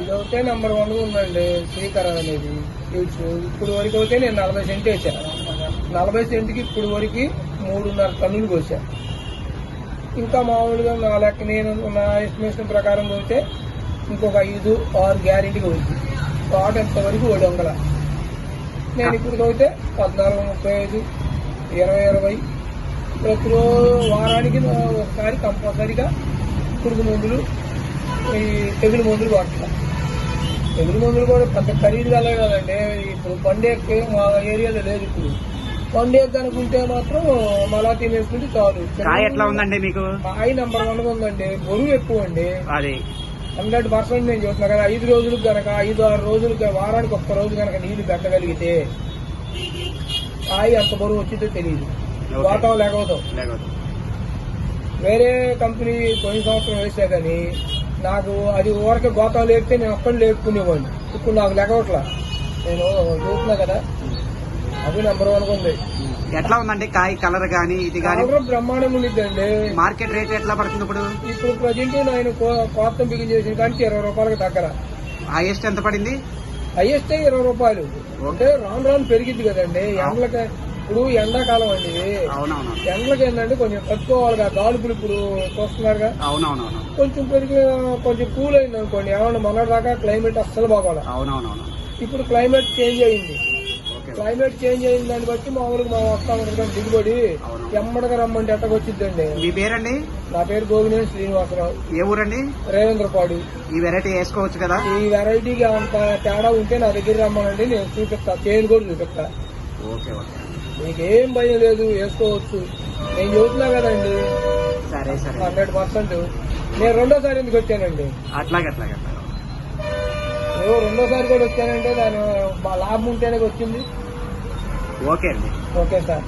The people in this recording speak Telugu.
ఇదైతే నెంబర్ 1 ఉందండి శ్రీకర అనేది. ఇప్పుడు వరకు అయితే నేను 40 సెంట్ వేసాను. 40 సెంట్కి ఇప్పుడు వరకు 3.5 టన్నులు కోసా. ఇంకా మామూలుగా నా లెక్క నేను నా ఎస్టిమేషన్ ప్రకారం పోతే ఇంకొక 5-6 గ్యారెంటీగా అవుతుంది. తోట ఎంతవరకు ఒడొంగల. నేను ఇప్పుడు పోతే 14-35, 20-20 ప్రతిరోజు వారానికి ఒకసారి కంపల్సరీగా పురుగు మందులు, ఈ తెగులు మందులు వాడుతున్నాం. తెగులు మందులు కూడా పెద్ద ఖరీదు కలే కదండి. ఇప్పుడు పండేకి మా ఏరియాలో లేదు. ఇప్పుడు పండేకి అనుకుంటే మాత్రం మలాతీ వేసుకుంటే చాలు. ఎట్లా ఉందండి మీకు? కాయ నెంబర్ 1 ఉందండి. బరువు ఎక్కువ అండి. అది 100% నేను చెప్తున్నా కదా. 5 రోజులకు గనక 5-6 రోజులకు వారానికి ఒక్క రోజు కనుక నీళ్లు పెట్టగలిగితే కాయ అంత బరువు వచ్చిందో తెలియదు. గోతం లేకపోతాం. వేరే కంపెనీ పోయిన సంవత్సరం వేసా కానీ నాకు అది ఊరకే గోతం లేపితే నేను ఒక్కడిని లేపుకునేవాడిని. ఇప్పుడు నాకు లెగవట్లా. నేను చూస్తున్నా కదా, అది నెంబర్ 1 ఉంది. ఎట్లా ఉందండి కాయ కలర్ గానీ ఇది కానీ? బ్రహ్మాండంగా ఉండిద్దండి. మార్కెట్ రేట్ ఎట్లా పడుతుంది ఇప్పుడు? ఇప్పుడు ప్రజెంట్ నేను కోతం బిగిన్ చేసిన కానీ 20 రూపాయలకు దగ్గర. హైయెస్ట్ ఎంత పడింది? హైయెస్ట్ 20 రూపాయలు. అంటే రాను పెరిగిద్ది కదండి. ఎండలకి ఇప్పుడు ఎండాకాలం అండి. అవునవును. ఎండలకి ఏంటంటే కొంచెం తట్టుకోవాలి కదా. గాలుపులు ఇప్పుడు చూస్తున్నారుగా. అవునవునవును. కొంచెం పెరిగి కొంచెం కూల్ అయింది అనుకోండి. ఏమన్నా మొన్నటిదాకా క్లైమేట్ అస్సలు బాగోవాలి. అవునవునవును. ఇప్పుడు క్లైమేట్ చేంజ్ అయింది. క్లైమేట్ చేంజ్ అయిన దాన్ని బట్టి మామూలుగా మా వస్తా ఉంటుంది దిగుబడి. ఎమ్మడగా రమ్మంటే ఎట్టకొచ్చిద్దండి. మీ పేరండి? నా పేరు గోగినేని శ్రీనివాసరావు. ఏ ఊరండి? రేవేంద్రపాడు. ఈ వెరైటీ వేసుకోవచ్చు కదా? ఈ వెరైటీకి అంత తేడా ఉంటే నా దగ్గర రమ్మనండి, నేను చూపిస్తా. చేయను కూడా చూపిస్తా. Okay okay. మీకేం భయం లేదు, వేసుకోవచ్చు. నేను చెబుతున్నా కదండి. సరే సరే. 100%. నేను రెండోసారి ఎందుకు వచ్చానండి? అట్లాగే రెండోసారి కూడా వచ్చానంటే దాని లాభం ఉంటేనే వచ్చింది. ఓకే అండి. Okay sir.